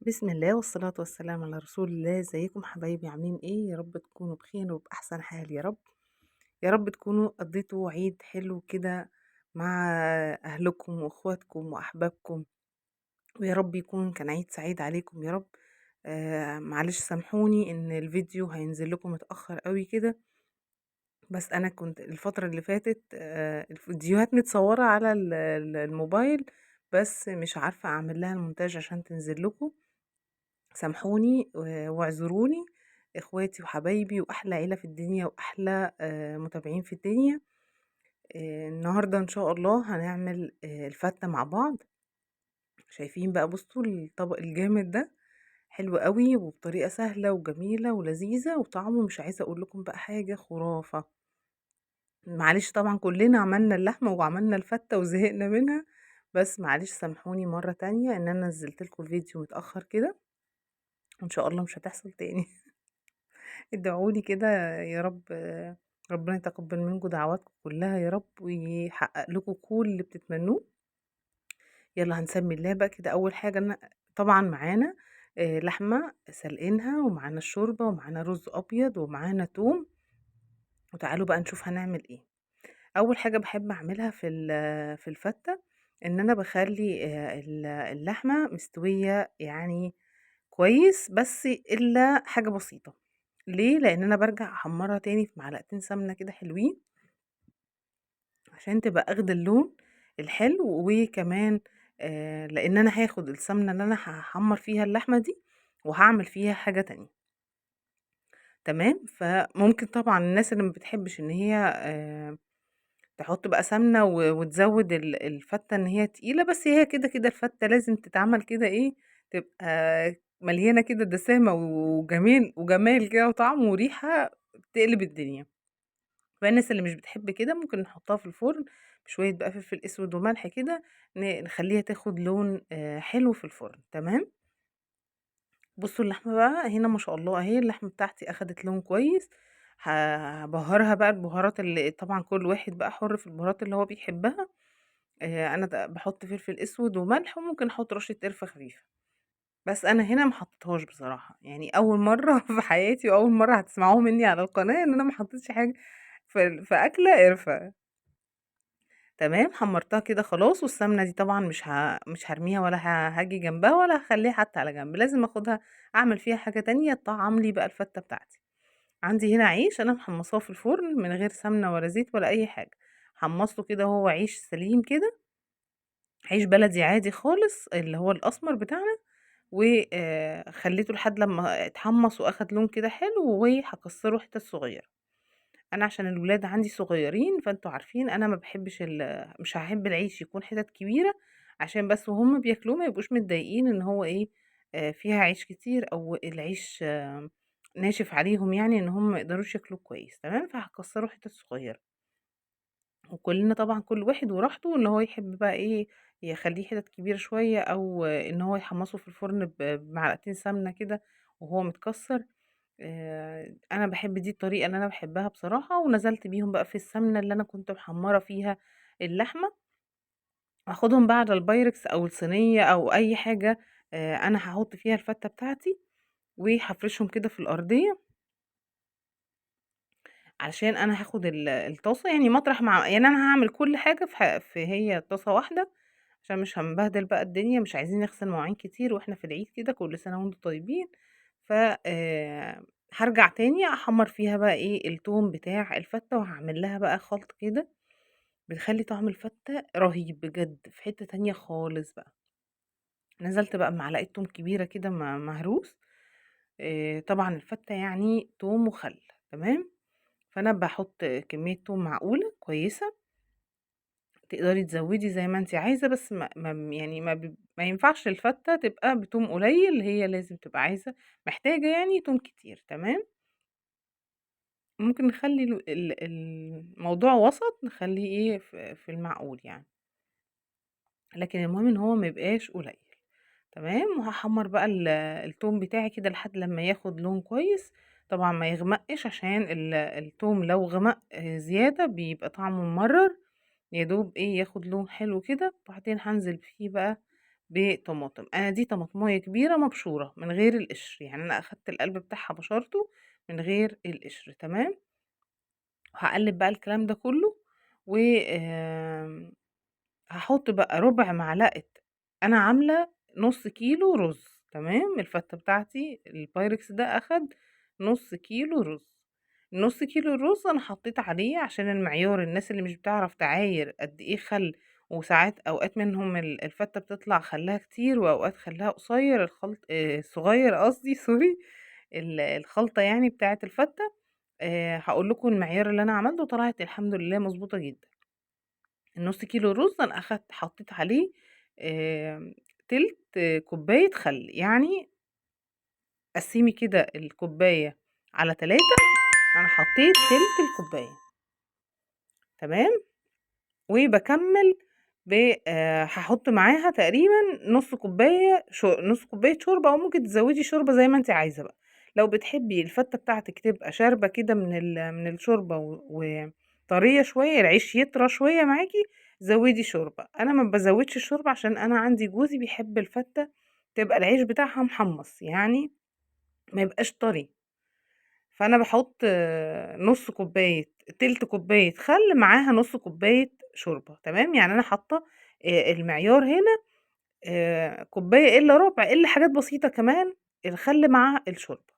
بسم الله والصلاة والسلام على رسول الله. ازيكم حبايبي؟ عاملين ايه؟ يا رب تكونوا بخير وبأحسن حال يا رب. يا رب تكونوا قضيتوا عيد حلو كده مع أهلكم وأخواتكم وأحبابكم، ويا رب يكون كان عيد سعيد عليكم يا رب. معلش سامحوني إن الفيديو هينزل لكم متأخر قوي كده، بس أنا كنت الفترة اللي فاتت الفيديوهات متصورة على الموبايل، بس مش عارفة أعمل لها المونتاج عشان تنزل لكم. سامحوني واعذروني، إخواتي وحبايبي وأحلى عيلة في الدنيا وأحلى متابعين في الدنيا. النهارده إن شاء الله هنعمل الفتة مع بعض. شايفين بقى؟ بصوا الطبق الجامد ده حلو قوي وبطريقة سهلة وجميلة ولذيذة وطعمه مش عايزة أقول لكم بقى حاجة خرافة. معلش طبعا كلنا عملنا اللحمة وعملنا الفتة وزهقنا منها، بس معلش سامحوني مرة تانية إن أنا نزلت لكم الفيديو متأخر كده، وإن شاء الله مش هتحصل تاني. ادعوا لي كده يا رب، ربنا يتقبل منكم دعواتكم كلها يا رب ويحقق لكم كل اللي بتتمنوه. يلا هنسمي الله بقى كده. اول حاجه أنا طبعا معانا لحمه سلقينها، ومعانا الشوربه، ومعانا رز ابيض، ومعانا توم. وتعالوا بقى نشوف هنعمل ايه. اول حاجه بحب اعملها في الفته ان انا بخلي اللحمه مستويه يعني كويس، بس إلا حاجة بسيطة. ليه؟ لإن أنا بارجع أحمّرها تاني في معلقتين سمنة كده حلوين، عشان تبقى آخدة اللون الحلو، وكمان لإن أنا هاخد السمنة اللي أنا هاحمّر فيها اللحمة دي، وهاعمل فيها حاجة تانية، تمام؟ فممكن طبعًا الناس اللي ما بتحبش إن هي تحط بقى سمنة وتزوّد الفتة إن هي تقيلة، بس هي كده الفتة لازم تتعمل كده إيه، تبقى مليانة كده دسامة وجمال كده وطعم وريحة تقلب الدنيا. فالناس اللي مش بتحب كده ممكن نحطها في الفرن بشوية بقى فلفل أسود وملح كده، نخلّيها تاخد لون حلو في الفرن، تمام؟ بُصّوا اللحمة بقى هنا ما شاء الله أهي اللحمة بتاعتي أخدت لون كويس. هابهّرها بقى البهارات اللي طبعًا كل واحد بقى حُر في البهارات اللي هو بيحبها. أنا باحط فلفل أسود وملح وممكن أحط رشة قرفة خفيفة، بس أنا هنا ما حطيتهاش بصراحة، يعني أول مرّة في حياتي وأول مرّة هتسمعوها منّي على القناة إن أنا ما حطيتش حاجة في أكلة قرفة. تمام، حمّرتها كده خلاص، والسمنة دي طبعًا مش هارميها ولا هاجي جنبها ولا هاخلّيها حتى على جنب، لازم آخُدها أعمل فيها حاجة تانية تطعّم لي بقى الفتة بتاعتي. عندي هنا عيش أنا محمّصاه في الفرن من غير سمنة ولا زيت ولا أي حاجة، حمّصته كده وهو عيش سليم كده، عيش بلدي عادي خالص اللي هو الأسمر بتاعنا، و خلّيته لحد لمّا اتحمّص وأخد لون كده حلو، وهاكسّره حتت صغيّرة. أنا عشان الولاد عندي صغيّرين، فأنتم عارفين أنا ما باحبش مش هاحب العيش يكون حتت كبيرة، عشان بس وهُم بياكلوه ما يبقوش متضايقين إن هو إيه، فيها عيش كتير أو العيش ناشف عليهم يعني إن هُم ما يقدروش ياكلوه كويس، تمام، فهاكسّره حتت صغيّرة. وكلنا طبعًا كل واحد وراحته إن هو يحب بقى إيه، يخلّيه حتت كبيرة شوية أو إن هو يحمّصه في الفرن بمعلقتين سمنة كده وهو متكسّر. أنا باحب دي الطريقة اللي أنا باحبها بصراحة، ونزلت بيهم بقى في السمنة اللي أنا كنت محمّرة فيها اللحمة، هاخدهم بقى على البايركس أو الصينية أو أي حاجة أنا هاحط فيها الفتة بتاعتي، وهافرشهم كده في الأرضية، علشان أنا هاخد الطاسة يعني مطرح يعني أنا هاعمل كل حاجة في هي طاسة واحدة، عشان مش هنبهدل بقى الدنيا، مش عايزين نغسل مواعين كتير وإحنا في العيد كده، كل سنة وأنتم طيبين. ف هارجع تاني أحمّر فيها بقى إيه، التوم بتاع الفتة، وهاعمل لها بقى خلط كده بيخلّي طعم الفتة رهيب بجد، في حتة تانية خالص بقى. نزلت بقى بمعلقة توم كبيرة كده مهروس، طبعًا الفتة يعني توم وخل، تمام، فأنا باحط كمية توم معقولة كويسة، تقدري تزوّدي زي ما أنتِ عايزة، بس ما ينفعش الفتة تبقى بتوم قليل، هي لازم تبقى محتاجة يعني توم كتير، تمام. ممكن نخلّي الموضوع وسط، نخلّيه إيه في المعقول يعني، لكن المهم إن هو ما يبقاش قليل، تمام. وهاحمّر بقى التوم بتاعي كده لحد لمّا ياخد لون كويس، طبعًا ما يغمقش عشان التوم لو غمق زيادة بيبقى طعمه ممرّر، يا دوب إيه ياخد لون حلو كده، وبعدين هانزل فيه بقى بطماطم. أنا دي طماطماية كبيرة مبشورة من غير القشر، يعني أنا أخدت القلب بتاعها بشرته من غير القشر، تمام. وهقلب بقى الكلام ده كله، و هاحط بقى ربع معلقة. أنا عاملة نص كيلو رز، تمام. الفتة بتاعتي البايركس ده أخد نص كيلو رز. نص كيلو الرز أنا حطيت عليه عشان المعيار، الناس اللي مش بتعرف تعاير قد ايه خل، وساعات أوقات منهم الفتة بتطلع خلها كتير وأوقات خلها قصير، الخلط صغير قصدي سوري. الخلطة يعني بتاعة الفتة. هقول لكم المعيار اللي أنا عملته طلعت الحمد لله مظبوطة جدا. النص كيلو رز أنا أخدت حطيت عليه تلت كوباية خل، يعني قسّمي كده الكوباية على 3، أنا حطيت تلت الكوباية، تمام. وباكمّل ب هاحط معاها تقريبًا نُص كوباية شوربة، أو ممكن تزوّدي شوربة زي ما أنتِ عايزة بقى. لو بتحبي الفتة بتاعتِك تبقى شاربة كده من الشوربة وطرية شوية، العيش يطرى شوية معاكِ، زوّدي شوربة. أنا ما بازوّدش الشوربة عشان أنا عندي جوزي بيحب الفتة تبقى العيش بتاعها محمّص، يعني ما يبقاش طري. فأنا باحط نُص كوباية تِلت كوباية خَل معاها نُص كوباية شوربة، تمام. يعني أنا حاطة المعيار هنا كوباية إلا ربع، إلا حاجات بسيطة كمان، الخَل مع الشوربة،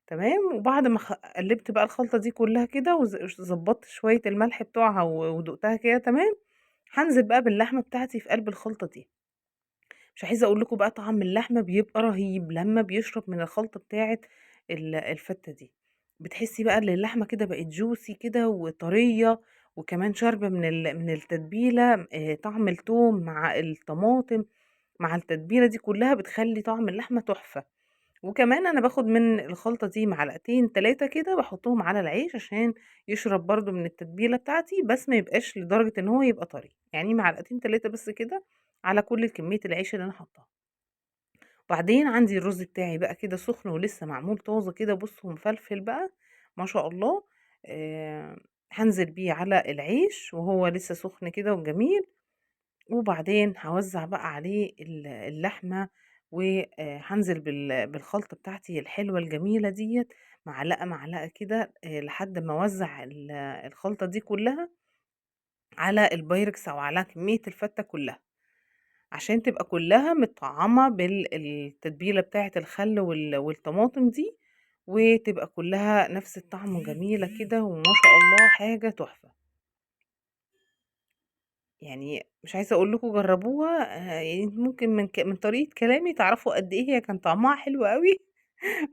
تمام. وبعد ما قلّبت بقى الخلطة دي كلّها كده ضبّطت شوية الملح بتوعها ودُقتها كده تمام، هانزل بقى باللحمة بتاعتي في قلب الخلطة دي. مش عايزة أقول لكم بقى طعم اللحمة بيبقى رهيب لمّا بيشرب من الخلطة بتاعة الفتة دي. بتحسي بقى إن اللحمة كده بقت juicy كده وطرية، وكمان شاربة من التتبيلة، طعم التوم مع الطماطم مع التتبيلة دي كلها بتخلّي طعم اللحمة تحفة. وكمان أنا باخد من الخلطة دي معلقتين 3 كده باحطهم على العيش عشان يشرب برضه من التتبيلة بتاعتي، بس ما يبقاش لدرجة إن هو يبقى طري، يعني معلقتين 3 بس كده على كل كمية العيش اللي أنا حاطاها. وبعدين عندي الرز بتاعي بقى كده سخن ولسه معمول طازة كده، بُصّوا مفلفل بقى ما شاء الله. آآ هانزل بيه على العيش وهو لسه سخن كده وجميل، وبعدين هاوزّع بقى عليه اللحمة، و هانزل بالخلطة بتاعتي الحلوة الجميلة ديّة معلقة، معلقة كده لحد ما أوزّع الخلطة دي كلّها على البايركس أو على كمية الفتة كلّها، عشان تبقى كلّها متطعّمة التتبيلة بتاعة الخل والطماطم دي، وتبقى كلّها نفس الطعم وجميلة كده وما شاء الله حاجة تحفة. يعني مش عايزة أقول لكم جرّبوها، يعني ممكن من طريقة كلامي تعرفوا قد إيه هي كان طعمها حلو أوي.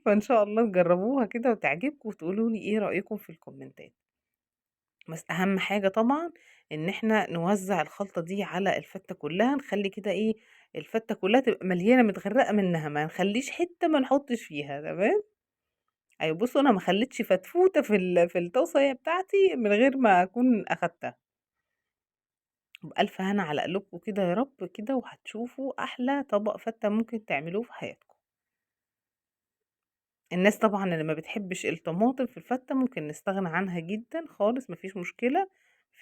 فإن شاء الله تجرّبوها كده وتعجبكم وتقولوا لي إيه رأيكم في الكومنتات. بس أهم حاجة طبعًا إن إحنا نوزّع الخلطة دي على الفتة كلّها، نخلّي كده إيه، الفتة كلّها تبقى مليانة متغرقة منها، ما نخلّيش حتّة ما نحطش فيها، تمام. أيوه بُصّوا أنا ما خلّيتش فتفوتة في الطاسة بتاعتي من غير ما أكون أخدتها. بألف هنا على قلوبكم كده يا رب كده، وهتشوفوا أحلى طبق فتة ممكن تعملوه في حياتكم. الناس طبعًا اللي ما بتحبش الطماطم في الفتة ممكن نستغنى عنها جدًا خالص، ما فيش مشكلة، ما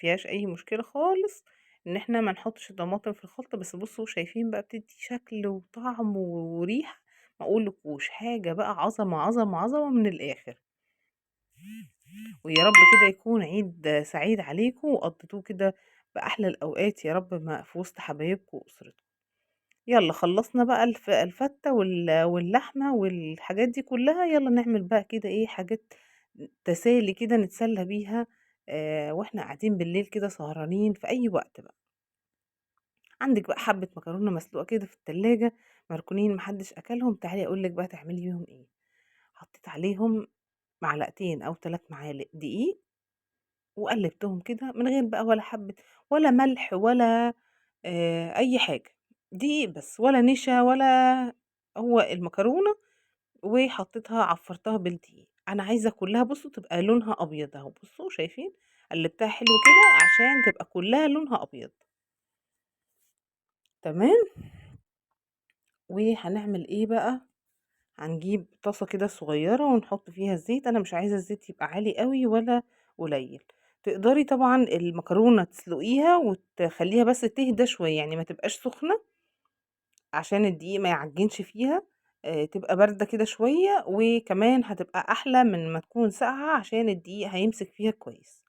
فيهاش أي مشكلة خالص إن إحنا ما نحطش الطماطم في الخلطة. بس بُصّوا شايفين بقى بتدّي شكل وطعم وريحة ما أقولكوش، حاجة بقى عظمة، عظمة، عظمة من الآخر. ويا رب كده يكون عيد سعيد عليكم وقضيتوه كده بأحلى الأوقات يا رب في وسط حبايبكم وأسرتكم. يالّا خلّصنا بقى الفتة واللحمة والحاجات دي كلّها، يالّا نعمل بقى كده إيه، حاجات تسالي كده نتسلّى بيها وإحنا قاعدين بالليل كده سهرانين في أي وقت بقى. عندِك بقى حبّة مكرونة مسلوقة كده في التلاجة مركونين ما حدّش أكلهم، تعالي أقول لِك بقى تعملي بيهم إيه. حطيت عليهم معلقتين أو 3 معالق دقيق وقلّبتهم كده من غير بقى ولا ملح ولا أي حاجة، دقيق بس ولا نشا ولا هو المكرونة، وحطيتها عفّرتها بالدقيق. أنا عايزة كلّها بُصّوا تبقى لونها أبيض أهو، بُصّوا شايفين؟ قلّبتها حلو كده عشان تبقى كلّها لونها أبيض، تمام. وهنعمل إيه بقى، هنجيب طاسة كده صغيّرة ونحط فيها الزيت، أنا مش عايزة الزيت يبقى عالي أوي ولا قليل. تقدري طبعًا المكرونة تسلقيها وتخلّيها بس تهدى شوية، يعني ما تبقاش سخنة عشان الدقيق ما يعجنش فيها، تبقى باردة كده شوية، وكمان هتبقى أحلى من ما تكون ساقعة عشان الدقيق هيمسك فيها كويس.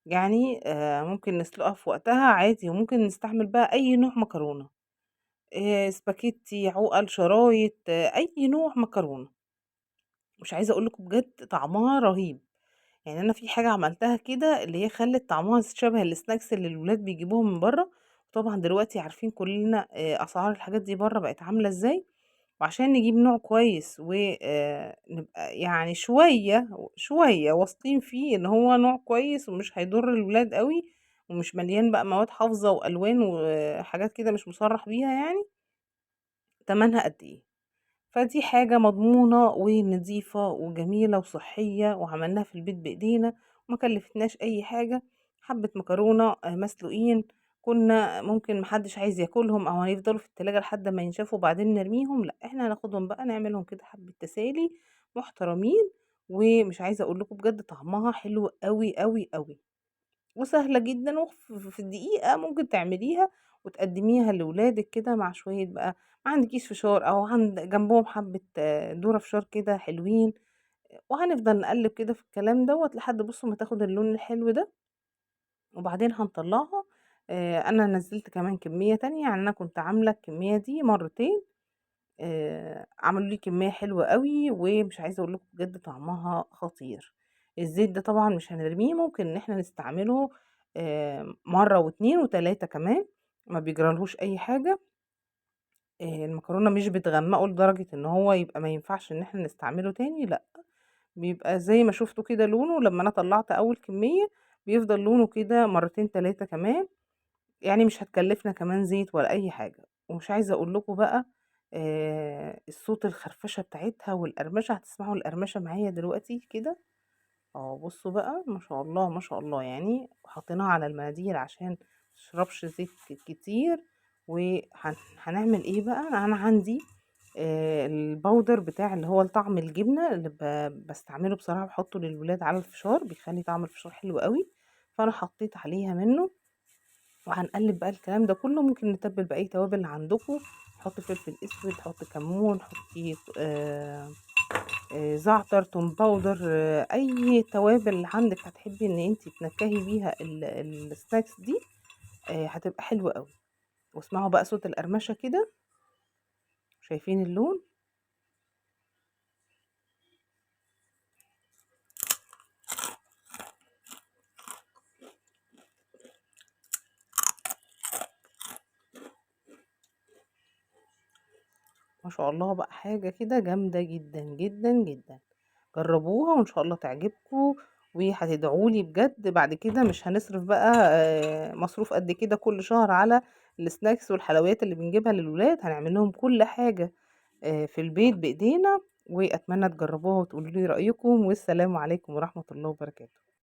يعني ممكن نسلقها في وقتها عادي، وممكن نستعمل بقى أي نوع مكرونة، سباكيتي، عُقَل، شرايط، أي نوع مكرونة. مش عايزة أقول لكم بجد طعمها رهيب. يعني أنا في حاجة عملتها كده اللي هي خلّت طعمها شبه الsnacks اللي الولاد بيجيبوهم من برّه، وطبعًا دلوقتي عارفين كلنا أسعار الحاجات دي برّه بقت عاملة إزاي، وعشان نجيب نوع كويس و نبقى يعني شوية واثقين فيه إن هو نوع كويس ومش هيضر الولاد أوي، ومش مليان بقى مواد حافظة وألوان وحاجات كده مش مُصرّح بيها يعني، تمنها قد إيه. فدي حاجة مضمونة ونضيفة وجميلة وصحية وعملناها في البيت بإيدينا وما كلفتناش أي حاجة. حبة مكرونة مسلوقين، كنا ممكن محدش عايز ياكلهم أو هيفضلوا في التلاجة لحد ما ينشفوا وبعدين نرميهم، لأ احنا هناخدهم بقى نعملهم كده حبة تسالي محترمين. ومش عايزة أقول لكم بجد طعمها حلو قوي قوي قوي، وسهلة جدًا في دقيقة ممكن تعمليها وتقدّميها لولادِك كده مع شوية بقى، ما عندكيش فشار أو جنبهم حبّة ذرة فشار كده حلوين، وهنفضل نقلّب كده في الكلام دوّة لحد بُصّوا ما تاخد اللون الحلو ده، وبعدين هنطلّعها. أنا نزّلت كمان كمية تانية، يعني أنا كنت عاملة الكمية دي مرّتين، عملوا لي كمية حلوة أوي، ومش عايزة أقول لكم بجد طعمها خطير. الزيت ده طبعًا مش هنرميه، ممكن إن إحنا نستعمله مرّة و2 و3 كمان، ما بيجرالهوش أي حاجة. المكرونة مش بتغمّقه لدرجة إن هو يبقى ما ينفعش إن إحنا نستعمله تاني لأ، بيبقى زي ما شُفتوا كده لونه لمّا أنا طلّعت أول كمية، بيفضل لونه كده مرّتين 3 كمان. يعني مش هتكلّفنا كمان زيت ولا أي حاجة، ومش عايزة أقول لكم بقى الصوت الخرفشة بتاعتها والقرمشة، هتسمعوا القرمشة معايا دلوقتي كده. بُصّوا بقى ما شاء الله، ما شاء الله يعني، حطيناها على المناديل عشان ما تشربش زيت كتير. هنعمل إيه بقى، أنا عندي الباودر بتاع اللي هو لطعم الجبنة اللي باستعمله بصراحة، باحطه للولاد على الفشار، بيخلّي طعم الفشار حلو أوي، فأنا حطيت عليها منه. وهنقلّب بقى الكلام ده كلّه، ممكن نتبّل بأي توابل عندكم، حُطّي فلفل أسود، حُطّي كمون، حُطّي زعتر، توم باودر، أي توابل عندِك هتحبّي إن أنتِ تنكّهي بيها الsnacks دي، هتبقى حلوة أوي. واسمعوا بقى صوت القرمشة كده، شايفين اللون؟ ما شاء الله بقى حاجة كده جامدة جدًا، جدًا، جدًا. جرّبوها وإن شاء الله تعجبكم، وهتدعوا لي بجد بعد كده مش هنصرف بقى مصروف قد كده كل شهر على الsnacks والحلويات اللي بنجيبها للولاد، هنعمل لهم كل حاجة في البيت بإيدينا، وأتمنى تجرّبوها وتقولوا لي رأيكم، والسلام عليكم ورحمة الله وبركاته.